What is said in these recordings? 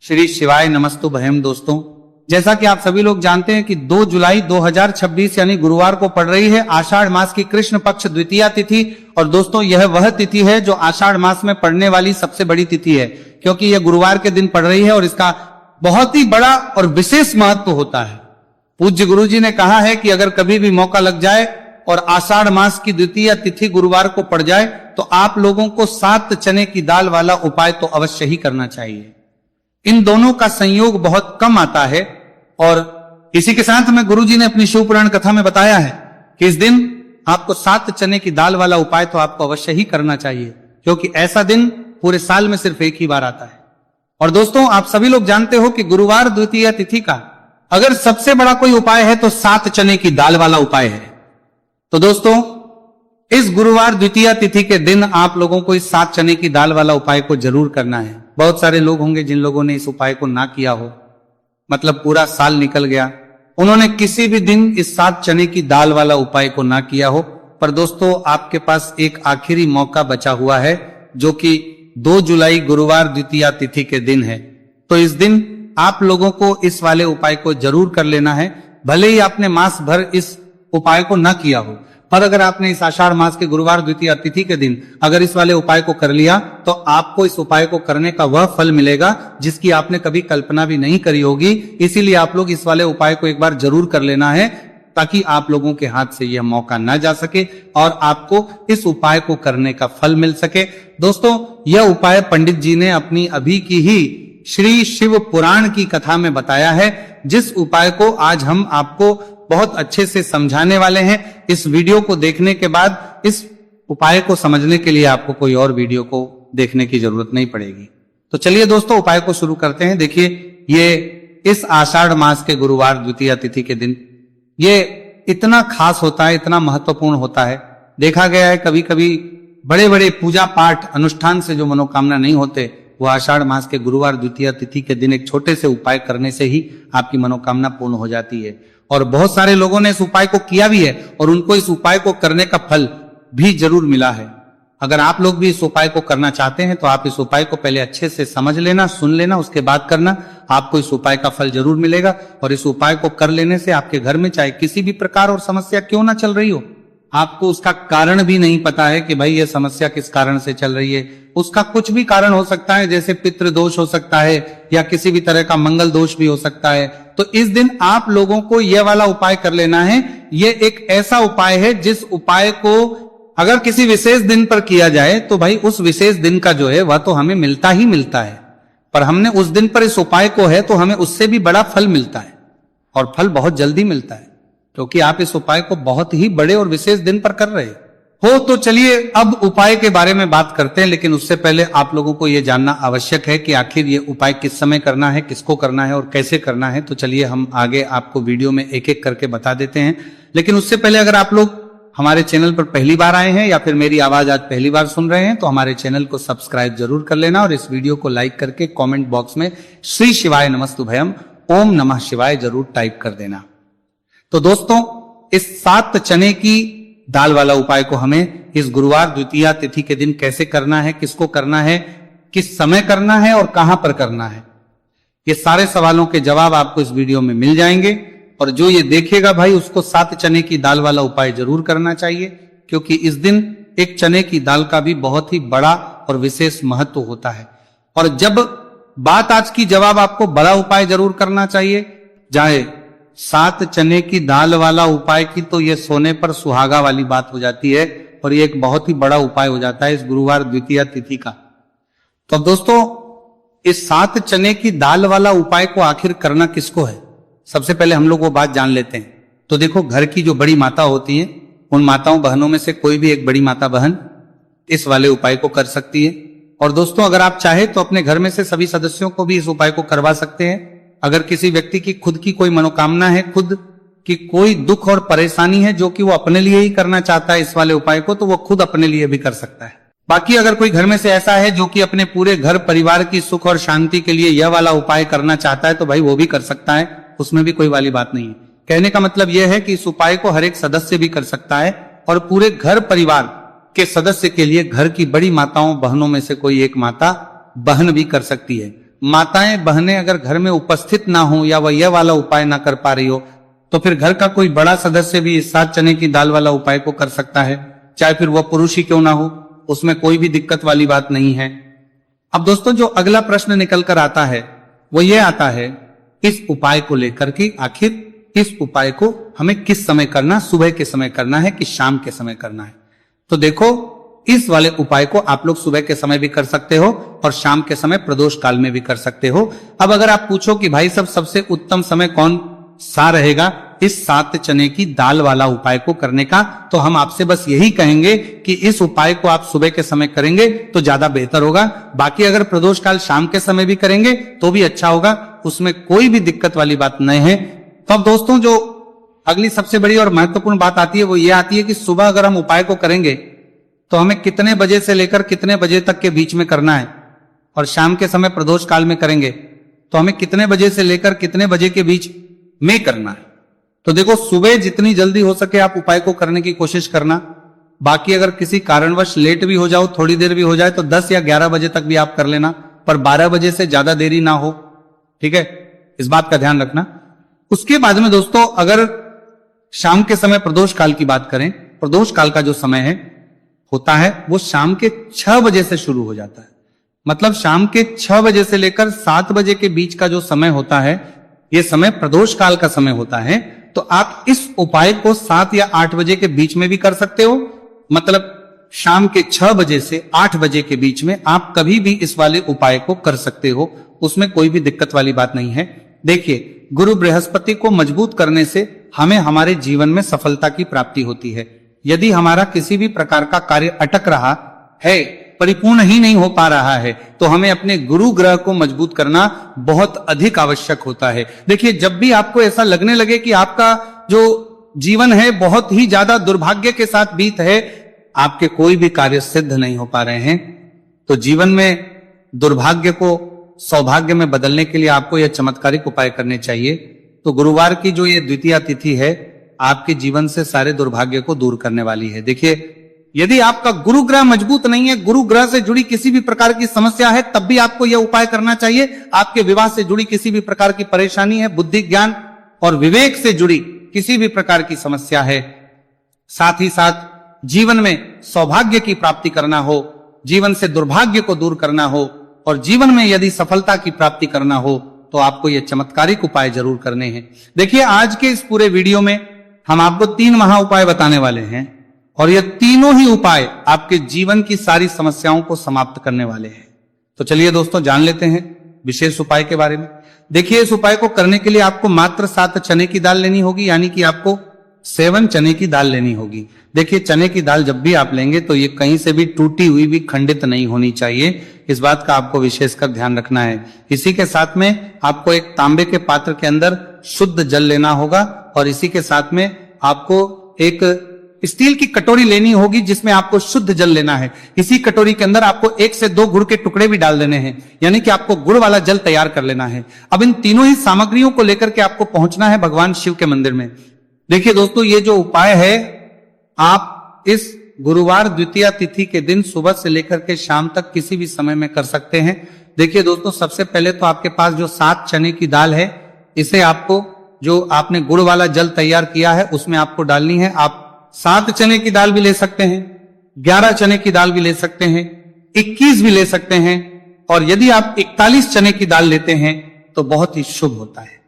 श्री शिवाय नमस्तु भयम। दोस्तों, जैसा कि आप सभी लोग जानते हैं कि 2 जुलाई 2026 यानी गुरुवार को पड़ रही है आषाढ़ मास की कृष्ण पक्ष द्वितीया तिथि। और दोस्तों, यह वह तिथि है जो आषाढ़ मास में पड़ने वाली सबसे बड़ी तिथि है, क्योंकि यह गुरुवार के दिन पड़ रही है और इसका बहुत ही बड़ा और विशेष महत्व होता है। पूज्य गुरु जी ने कहा है कि अगर कभी भी मौका लग जाए और आषाढ़ मास की द्वितीय तिथि गुरुवार को पड़ जाए तो आप लोगों को 7 चने की दाल वाला उपाय तो अवश्य ही करना चाहिए। इन दोनों का संयोग बहुत कम आता है और इसी के साथ में गुरुजी ने अपनी शिव पुराण कथा में बताया है कि इस दिन आपको 7 चने की दाल वाला उपाय तो आपको अवश्य ही करना चाहिए, क्योंकि ऐसा दिन पूरे साल में सिर्फ एक ही बार आता है। और दोस्तों, आप सभी लोग जानते हो कि गुरुवार द्वितीय तिथि का अगर सबसे बड़ा कोई उपाय है तो 7 चने की दाल वाला उपाय है। तो दोस्तों, इस गुरुवार द्वितीय तिथि के दिन आप लोगों को इस 7 चने की दाल वाला उपाय को जरूर करना है। बहुत सारे लोग होंगे जिन लोगों ने इस उपाय को ना किया हो, मतलब पूरा साल निकल गया, उन्होंने किसी भी दिन इस 7 चने की दाल वाला उपाय को ना किया हो। पर दोस्तों, आपके पास एक आखिरी मौका बचा हुआ है, जो कि 2 जुलाई गुरुवार द्वितीया तिथि के दिन है। तो इस दिन आप लोगों को इस वाले उपाय को जरूर कर लेना है, भले ही आपने मास भर इस उपाय को ना किया हो। पर अगर आपने इस आषाढ़ मास के गुरुवार द्वितीय तिथि के दिन अगर इस वाले उपाय को कर लिया तो आपको इस उपाय को करने का वह फल मिलेगा जिसकी आपने कभी कल्पना भी नहीं करी होगी। इसीलिए आप लोग इस वाले उपाय को एक बार जरूर कर लेना है, ताकि आप लोगों के हाथ से यह मौका ना जा सके और आपको इस उपाय को करने का फल मिल सके। दोस्तों, यह उपाय पंडित जी ने अपनी अभी की ही श्री शिव पुराण की कथा में बताया है, जिस उपाय को आज हम आपको बहुत अच्छे से समझाने वाले हैं। इस वीडियो को देखने के बाद इस उपाय को समझने के लिए आपको कोई और वीडियो को देखने की जरूरत नहीं पड़ेगी। तो चलिए दोस्तों, उपाय को शुरू करते हैं। देखिए, ये इस आषाढ़ मास के गुरुवार द्वितीय तिथि के दिन ये इतना खास होता है, इतना महत्वपूर्ण होता है। देखा गया है कभी कभी बड़े बड़े पूजा पाठ अनुष्ठान से जो मनोकामना नहीं होते, वो आषाढ़ मास के गुरुवार द्वितीय तिथि के दिन एक छोटे से उपाय करने से ही आपकी मनोकामना पूर्ण हो जाती है। और बहुत सारे लोगों ने इस उपाय को किया भी है और उनको इस उपाय को करने का फल भी जरूर मिला है। अगर आप लोग भी इस उपाय को करना चाहते हैं तो आप इस उपाय को पहले अच्छे से समझ लेना, सुन लेना, उसके बाद करना। आपको इस उपाय का फल जरूर मिलेगा। और इस उपाय को कर लेने से आपके घर में चाहे किसी भी प्रकार और समस्या क्यों ना चल रही हो, आपको उसका कारण भी नहीं पता है कि भाई ये समस्या किस कारण से चल रही है, उसका कुछ भी कारण हो सकता है, जैसे पितृ दोष हो सकता है या किसी भी तरह का मंगल दोष भी हो सकता है। तो इस दिन आप लोगों को यह वाला उपाय कर लेना है। ये एक ऐसा उपाय है जिस उपाय को अगर किसी विशेष दिन पर किया जाए तो भाई उस विशेष दिन का जो है वह तो हमें मिलता ही मिलता है, पर हमने उस दिन पर इस उपाय को है तो हमें उससे भी बड़ा फल मिलता है, और फल बहुत जल्दी मिलता है, क्योंकि आप इस उपाय को बहुत ही बड़े और विशेष दिन पर कर रहे हो। तो चलिए अब उपाय के बारे में बात करते हैं, लेकिन उससे पहले आप लोगों को यह जानना आवश्यक है कि आखिर ये उपाय किस समय करना है, किसको करना है और कैसे करना है। तो चलिए हम आगे आपको वीडियो में एक एक करके बता देते हैं। लेकिन उससे पहले अगर आप लोग हमारे चैनल पर पहली बार आए हैं या फिर मेरी आवाज आज पहली बार सुन रहे हैं तो हमारे चैनल को सब्सक्राइब जरूर कर लेना और इस वीडियो को लाइक करके कॉमेंट बॉक्स में श्री शिवाय नमस्तु भयम ओम नमः शिवाय जरूर टाइप कर देना। तो दोस्तों, इस 7 चने की दाल वाला उपाय को हमें इस गुरुवार द्वितीया तिथि के दिन कैसे करना है, किसको करना है, किस समय करना है और कहां पर करना है, ये सारे सवालों के जवाब आपको इस वीडियो में मिल जाएंगे। और जो ये देखेगा भाई उसको 7 चने की दाल वाला उपाय जरूर करना चाहिए, क्योंकि इस दिन एक चने की दाल का भी बहुत ही बड़ा और विशेष महत्व होता है। और जब बात आज की जवाब आपको बड़ा उपाय जरूर करना चाहिए, चाहे 7 चने की दाल वाला उपाय की, तो ये सोने पर सुहागा वाली बात हो जाती है और ये एक बहुत ही बड़ा उपाय हो जाता है इस गुरुवार द्वितीया तिथि का। तो दोस्तों, इस 7 चने की दाल वाला उपाय को आखिर करना किसको है, सबसे पहले हम लोग वो बात जान लेते हैं। तो देखो, घर की जो बड़ी माता होती है, उन माताओं बहनों में से कोई भी एक बड़ी माता बहन इस वाले उपाय को कर सकती है। और दोस्तों, अगर आप चाहे तो अपने घर में से सभी सदस्यों को भी इस उपाय को करवा सकते हैं। अगर किसी व्यक्ति की खुद की कोई मनोकामना है, खुद की कोई दुख और परेशानी है जो कि वो अपने लिए ही करना चाहता है इस वाले उपाय को, तो वो खुद अपने लिए भी कर सकता है। बाकी अगर कोई घर में से ऐसा है जो कि अपने पूरे घर परिवार की सुख और शांति के लिए यह वाला उपाय करना चाहता है, तो भाई वो भी कर सकता है, उसमें भी कोई वाली बात नहीं है। कहने का मतलब यह है कि इस उपाय को हर एक सदस्य भी कर सकता है और पूरे घर परिवार के सदस्य के लिए घर की बड़ी माताओं बहनों में से कोई एक माता बहन भी कर सकती है। माताएं बहनें अगर घर में उपस्थित ना हो या वह यह वाला उपाय ना कर पा रही हो, तो फिर घर का कोई बड़ा सदस्य भी इस 7 चने की दाल वाला उपाय को कर सकता है, चाहे फिर वह पुरुष ही क्यों ना हो, उसमें कोई भी दिक्कत वाली बात नहीं है। अब दोस्तों जो अगला प्रश्न निकल कर आता है वो ये आता है इस उपाय को लेकर कि आखिर इस उपाय को हमें किस समय करना, सुबह के समय करना है कि शाम के समय करना है। तो देखो इस वाले उपाय को आप लोग सुबह के समय भी कर सकते हो और शाम के समय प्रदोष काल में भी कर सकते हो। अब अगर आप पूछो कि भाई साहब सबसे उत्तम समय कौन सा रहेगा इस 7 चने की दाल वाला उपाय को करने का, तो हम आपसे बस यही कहेंगे कि इस उपाय को आप सुबह के समय करेंगे तो ज्यादा बेहतर होगा। बाकी अगर प्रदोष काल शाम के समय भी करेंगे तो भी अच्छा होगा, उसमें कोई भी दिक्कत वाली बात नहीं है। तो अब दोस्तों जो अगली सबसे बड़ी और महत्वपूर्ण बात आती है वो ये आती है कि सुबह अगर हम उपाय को करेंगे तो हमें कितने बजे से लेकर कितने बजे तक के बीच में करना है, और शाम के समय प्रदोष काल में करेंगे तो हमें कितने बजे से लेकर कितने बजे के बीच में करना है। तो देखो सुबह जितनी जल्दी हो सके आप उपाय को करने की कोशिश करना। बाकी अगर किसी कारणवश लेट भी हो जाओ, थोड़ी देर भी हो जाए, तो 10 या 11 बजे तक भी आप कर लेना, पर 12 बजे से ज्यादा देरी ना हो, ठीक है, इस बात का ध्यान रखना। उसके बाद में दोस्तों अगर शाम के समय प्रदोष काल की बात करें, प्रदोष काल का जो समय है होता है वो शाम के 6 बजे से शुरू हो जाता है। मतलब शाम के 6 बजे से लेकर 7 बजे के बीच का जो समय होता है ये समय प्रदोष काल का समय होता है। तो आप इस उपाय को 7 या 8 बजे के बीच में भी कर सकते हो। मतलब शाम के 6 बजे से 8 बजे के बीच में आप कभी भी इस वाले उपाय को कर सकते हो, उसमें कोई भी दिक्कत वाली बात नहीं है। देखिए गुरु बृहस्पति को मजबूत करने से हमें हमारे जीवन में सफलता की प्राप्ति होती है। यदि हमारा किसी भी प्रकार का कार्य अटक रहा है, परिपूर्ण ही नहीं हो पा रहा है, तो हमें अपने गुरु ग्रह को मजबूत करना बहुत अधिक आवश्यक होता है। देखिए जब भी आपको ऐसा लगने लगे कि आपका जो जीवन है बहुत ही ज्यादा दुर्भाग्य के साथ बीत है, आपके कोई भी कार्य सिद्ध नहीं हो पा रहे हैं, तो जीवन में दुर्भाग्य को सौभाग्य में बदलने के लिए आपको यह चमत्कारिक उपाय करने चाहिए। तो गुरुवार की जो ये द्वितीया तिथि है आपके जीवन से सारे दुर्भाग्य को दूर करने वाली है। देखिए यदि आपका गुरु ग्रह मजबूत नहीं है, गुरु ग्रह से जुड़ी किसी भी प्रकार की समस्या है, तब भी आपको यह उपाय करना चाहिए। आपके विवाह से जुड़ी किसी भी प्रकार की परेशानी है, बुद्धि ज्ञान और विवेक से जुड़ी किसी भी प्रकार की समस्या है, साथ ही साथ जीवन में सौभाग्य की प्राप्ति करना हो, जीवन से दुर्भाग्य को दूर करना हो और जीवन में यदि सफलता की प्राप्ति करना हो, तो आपको यह चमत्कारिक उपाय जरूर करने हैं। देखिए आज के इस पूरे वीडियो में हम आपको 3 महा उपाय बताने वाले हैं और यह तीनों ही उपाय आपके जीवन की सारी समस्याओं को समाप्त करने वाले हैं। तो चलिए दोस्तों जान लेते हैं विशेष उपाय के बारे में। देखिए इस उपाय को करने के लिए आपको मात्र 7 चने की दाल लेनी होगी, यानी कि आपको 7 चने की दाल लेनी होगी। देखिए चने की दाल जब भी आप लेंगे तो ये कहीं से भी टूटी हुई भी खंडित नहीं होनी चाहिए, इस बात का आपको विशेषकर ध्यान रखना है। इसी के साथ में आपको एक तांबे के पात्र के अंदर शुद्ध जल लेना होगा और इसी के साथ में आपको एक स्टील की कटोरी लेनी होगी जिसमें आपको शुद्ध जल लेना है। इसी कटोरी के अंदर आपको 1 से 2 गुड़ के टुकड़े भी डाल देने हैं, यानी कि आपको गुड़ वाला जल तैयार कर लेना है। अब इन तीनों ही सामग्रियों को लेकर के आपको पहुंचना है भगवान शिव के मंदिर में। देखिए दोस्तों ये जो उपाय है आप इस गुरुवार द्वितीया तिथि के दिन सुबह से लेकर के शाम तक किसी भी समय में कर सकते हैं। देखिए दोस्तों सबसे पहले तो आपके पास जो 7 चने की दाल है, इसे आपको जो आपने गुड़ वाला जल तैयार किया है उसमें आपको डालनी है। आप 7 चने की दाल भी ले सकते हैं, 11 चने की दाल भी ले सकते हैं, 21 भी ले सकते हैं, और यदि आप 41 चने की दाल लेते हैं तो बहुत ही शुभ होता है।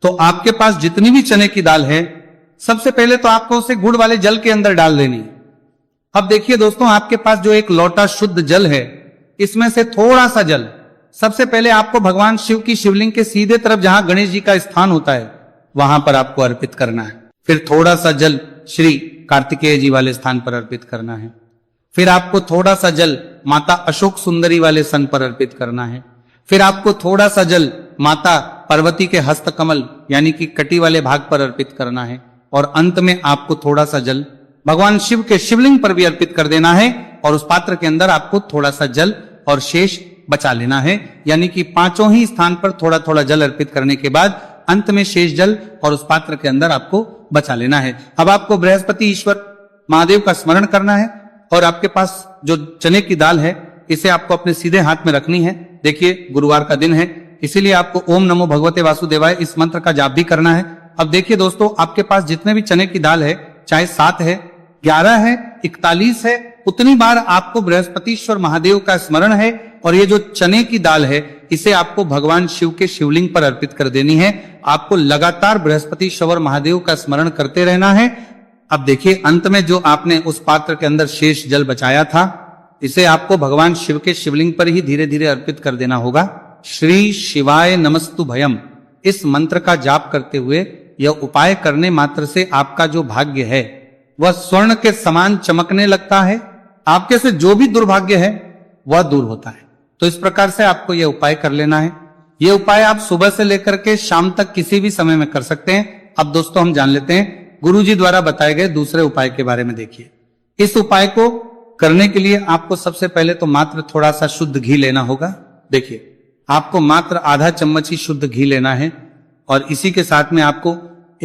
तो आपके पास जितनी भी चने की दाल है सबसे पहले तो आपको उसे गुड़ वाले जल के अंदर डाल देनी है। अब देखिए दोस्तों आपके पास जो एक लोटा शुद्ध जल है, इसमें से थोड़ा सा जल सबसे पहले आपको भगवान शिव की शिवलिंग के सीधे तरफ जहां गणेश जी का स्थान होता है वहां पर आपको अर्पित करना है। फिर थोड़ा सा जल श्री कार्तिकेय जी वाले स्थान पर अर्पित करना है। फिर आपको थोड़ा सा जल माता अशोक सुंदरी वाले सन पर अर्पित करना है। फिर आपको थोड़ा सा जल माता पार्वती के हस्तकमल यानी कि कटी वाले भाग पर अर्पित करना है। और अंत में आपको थोड़ा सा जल भगवान शिव के शिवलिंग पर भी अर्पित कर देना है और उस पात्र के अंदर आपको थोड़ा सा जल और शेष बचा लेना है। यानी कि 5 ही स्थान पर थोड़ा थोड़ा जल अर्पित करने के बाद अंत में शेष जल और उस पात्र के अंदर आपको बचा लेना है। अब आपको बृहस्पति ईश्वर महादेव का स्मरण करना है और आपके पास जो चने की दाल है इसे आपको अपने सीधे हाथ में रखनी है देखिए गुरुवार का दिन है, इसीलिए आपको ओम नमो भगवते वासुदेवाय इस मंत्र का जाप भी करना है। अब देखिए दोस्तों, आपके पास जितने भी चने की दाल है, चाहे 7 है, 11 है, 41 है, उतनी बार आपको बृहस्पतिश्वर महादेव का स्मरण है। और ये जो चने की दाल है, इसे आपको भगवान शिव के शिवलिंग पर अर्पित कर देनी है। आपको लगातार बृहस्पतिश्वर महादेव का स्मरण करते रहना है। अब देखिए, अंत में जो आपने उस पात्र के अंदर शेष जल बचाया था, इसे आपको भगवान शिव के शिवलिंग पर ही धीरे धीरे अर्पित कर देना होगा। श्री शिवाय नमस्तु भयम इस मंत्र का जाप करते हुए यह उपाय करने मात्र से आपका जो भाग्य है वह स्वर्ण के समान चमकने लगता है। आपके से जो भी दुर्भाग्य है वह दूर होता है। तो इस प्रकार से आपको यह उपाय कर लेना है। यह उपाय आप सुबह से लेकर के शाम तक किसी भी समय में कर सकते हैं। अब दोस्तों हम जान लेते हैं गुरुजी द्वारा बताए गए दूसरे उपाय के बारे में। देखिए, इस उपाय को करने के लिए आपको सबसे पहले तो मात्र थोड़ा सा शुद्ध घी लेना होगा। देखिए, आपको मात्र आधा चम्मच ही शुद्ध घी लेना है और इसी के साथ में आपको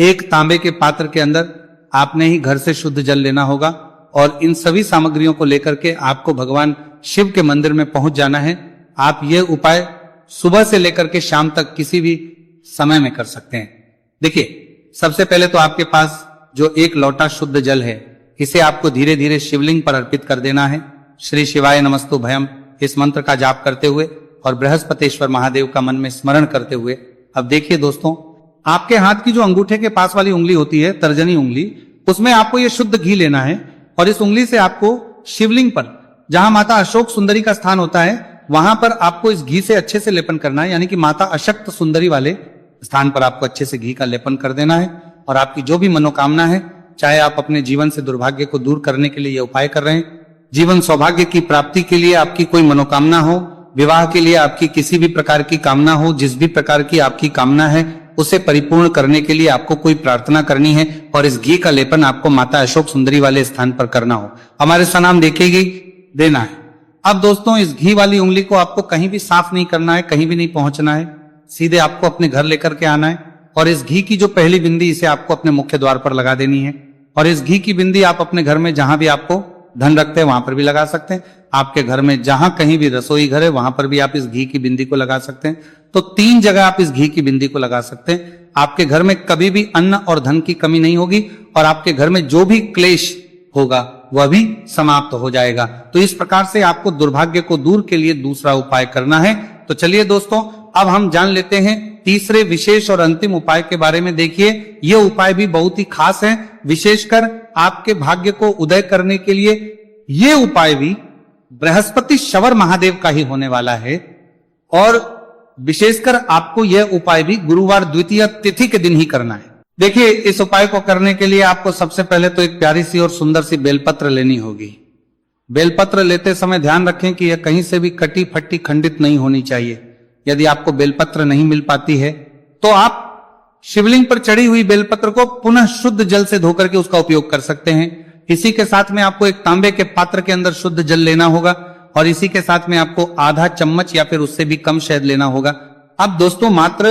एक तांबे के पात्र के अंदर आपने ही घर से शुद्ध जल लेना होगा। और इन सभी सामग्रियों को लेकर के आपको भगवान शिव के मंदिर में पहुंच जाना है। आप ये उपाय सुबह से लेकर के शाम तक किसी भी समय में कर सकते हैं। देखिए, सबसे पहले तो आपके पास जो एक लोटा शुद्ध जल है, इसे आपको धीरे धीरे शिवलिंग पर अर्पित कर देना है। श्री शिवाय नमस्तु भयम इस मंत्र का जाप करते हुए और बृहस्पतिश्वर महादेव का मन में स्मरण करते हुए। अब देखिए दोस्तों, आपके हाथ की जो अंगूठे के पास वाली उंगली होती है, तर्जनी उंगली, उसमें आपको ये शुद्ध घी लेना है और इस उंगली से आपको शिवलिंग पर, जहां माता अशोक सुंदरी का स्थान होता है, वहां पर आपको इस घी से अच्छे से लेपन करना है। यानी कि माता अशक्त सुंदरी वाले स्थान पर आपको अच्छे से घी का लेपन कर देना है। और आपकी जो भी मनोकामना है, चाहे आप अपने जीवन से दुर्भाग्य को दूर करने के लिए यह उपाय कर रहे हैं, जीवन सौभाग्य की प्राप्ति के लिए आपकी कोई मनोकामना हो, विवाह के लिए आपकी किसी भी प्रकार की कामना हो, जिस भी प्रकार की आपकी कामना है उसे परिपूर्ण करने के लिए आपको कोई प्रार्थना करनी है और इस घी का लेपन आपको माता अशोक सुंदरी वाले स्थान पर करना हो, हमारे सनाम देखेगी देना है। अब दोस्तों, इस घी वाली उंगली को आपको कहीं भी साफ नहीं करना है, कहीं भी नहीं पहुंचना है, सीधे आपको अपने घर लेकर के आना है। और इस घी की जो पहली बिंदी, इसे आपको अपने मुख्य द्वार पर लगा देनी है। और इस घी की बिंदी आप अपने घर में जहां भी आपको धन रखते हैं वहां पर भी लगा सकते हैं। आपके घर में जहां कहीं भी रसोई घर है वहां पर भी आप इस घी की बिंदी को लगा सकते हैं। तो 3 जगह आप इस घी की बिंदी को लगा सकते हैं। आपके घर में कभी भी अन्न और धन की कमी नहीं होगी और आपके घर में जो भी क्लेश होगा वह भी समाप्त हो जाएगा। तो इस प्रकार से आपको दुर्भाग्य को दूर के लिए दूसरा उपाय करना है। तो चलिए दोस्तों, अब हम जान लेते हैं तीसरे विशेष और अंतिम उपाय के बारे में। देखिए, यह उपाय भी बहुत ही खास है, विशेषकर आपके भाग्य को उदय करने के लिए। यह उपाय भी बृहस्पतिश्वर महादेव का ही होने वाला है और विशेषकर आपको यह उपाय भी गुरुवार द्वितीय तिथि के दिन ही करना है। देखिए, इस उपाय को करने के लिए आपको सबसे पहले तो एक प्यारी सी और सुंदर सी बेलपत्र लेनी होगी। बेलपत्र लेते समय ध्यान रखें कि यह कहीं से भी कटी फटी खंडित नहीं होनी चाहिए। यदि आपको बेलपत्र नहीं मिल पाती है तो आप शिवलिंग पर चढ़ी हुई बेलपत्र को पुनः शुद्ध जल से धोकर के उसका उपयोग कर सकते हैं। इसी के साथ में आपको एक तांबे के पात्र के अंदर शुद्ध जल लेना होगा और इसी के साथ में आपको आधा चम्मच या फिर उससे भी कम शहद लेना होगा। अब दोस्तों, मात्र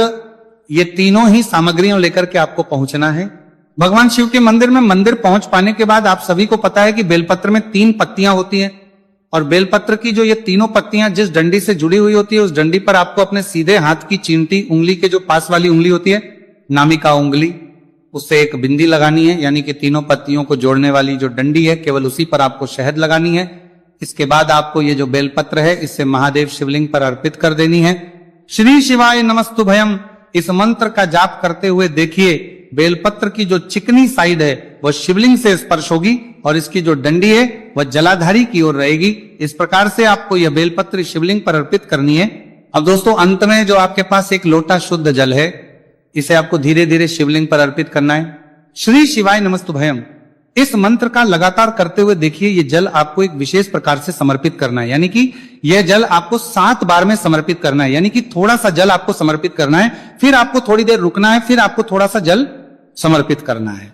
ये तीनों ही सामग्रियों लेकर के आपको पहुंचना है भगवान शिव के मंदिर में। मंदिर पहुंच पाने के बाद आप सभी को पता है कि बेलपत्र में 3 पत्तियां होती हैं और बेलपत्र की जो ये तीनों पत्तियां जिस डंडी से जुड़ी हुई होती है, उस डंडी पर आपको अपने सीधे हाथ की चींटी उंगली के जो पास वाली उंगली होती है, नामिका उंगली, उससे एक बिंदी लगानी है। यानी कि तीनों पत्तियों को जोड़ने वाली जो डंडी है, केवल उसी पर आपको शहद लगानी है। इसके बाद आपको ये जो बेलपत्र है, इससे महादेव शिवलिंग पर अर्पित कर देनी है। श्री शिवाय नमस्तु भयम इस मंत्र का जाप करते हुए देखिए, बेलपत्र की जो चिकनी साइड है वह शिवलिंग से स्पर्श होगी और इसकी जो डंडी है वह जलाधारी की ओर रहेगी। इस प्रकार से आपको यह बेलपत्र शिवलिंग पर अर्पित करनी है। अब दोस्तों, अंत में जो आपके पास एक लोटा शुद्ध जल है, इसे आपको धीरे धीरे शिवलिंग पर अर्पित करना है। श्री शिवाय नमस्तु भयम इस मंत्र का लगातार करते हुए देखिए, ये जल आपको एक विशेष प्रकार से समर्पित करना है। यानी कि यह जल आपको 7 बार में समर्पित करना है। यानी कि थोड़ा सा जल आपको समर्पित करना है, फिर आपको थोड़ी देर रुकना है, फिर आपको थोड़ा सा जल समर्पित करना है,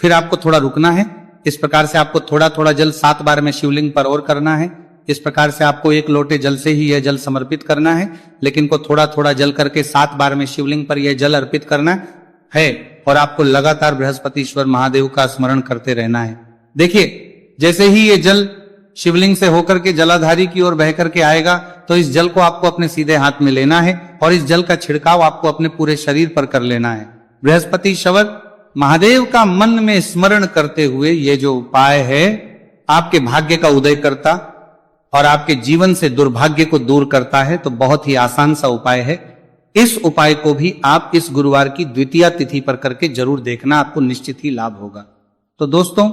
फिर आपको थोड़ा रुकना है। इस प्रकार से आपको थोड़ा थोड़ा जल 7 बार में शिवलिंग पर और करना है। इस प्रकार से आपको एक लोटे जल से ही यह जल समर्पित करना है, लेकिन को थोड़ा थोड़ा जल करके 7 बार में शिवलिंग पर यह जल अर्पित करना है और आपको लगातार बृहस्पतिश्वर महादेव का स्मरण करते रहना है। देखिए, जैसे ही ये जल शिवलिंग से होकर के जलाधारी की ओर बह करके आएगा, तो इस जल को आपको अपने सीधे हाथ में लेना है और इस जल का छिड़काव आपको अपने पूरे शरीर पर कर लेना है। बृहस्पति शवर महादेव का मन में स्मरण करते हुए ये जो उपाय है आपके भाग्य का उदय करता और आपके जीवन से दुर्भाग्य को दूर करता है। तो बहुत ही आसान सा उपाय है। इस उपाय को भी आप इस गुरुवार की द्वितीया तिथि पर करके जरूर देखना, आपको निश्चित ही लाभ होगा। तो दोस्तों,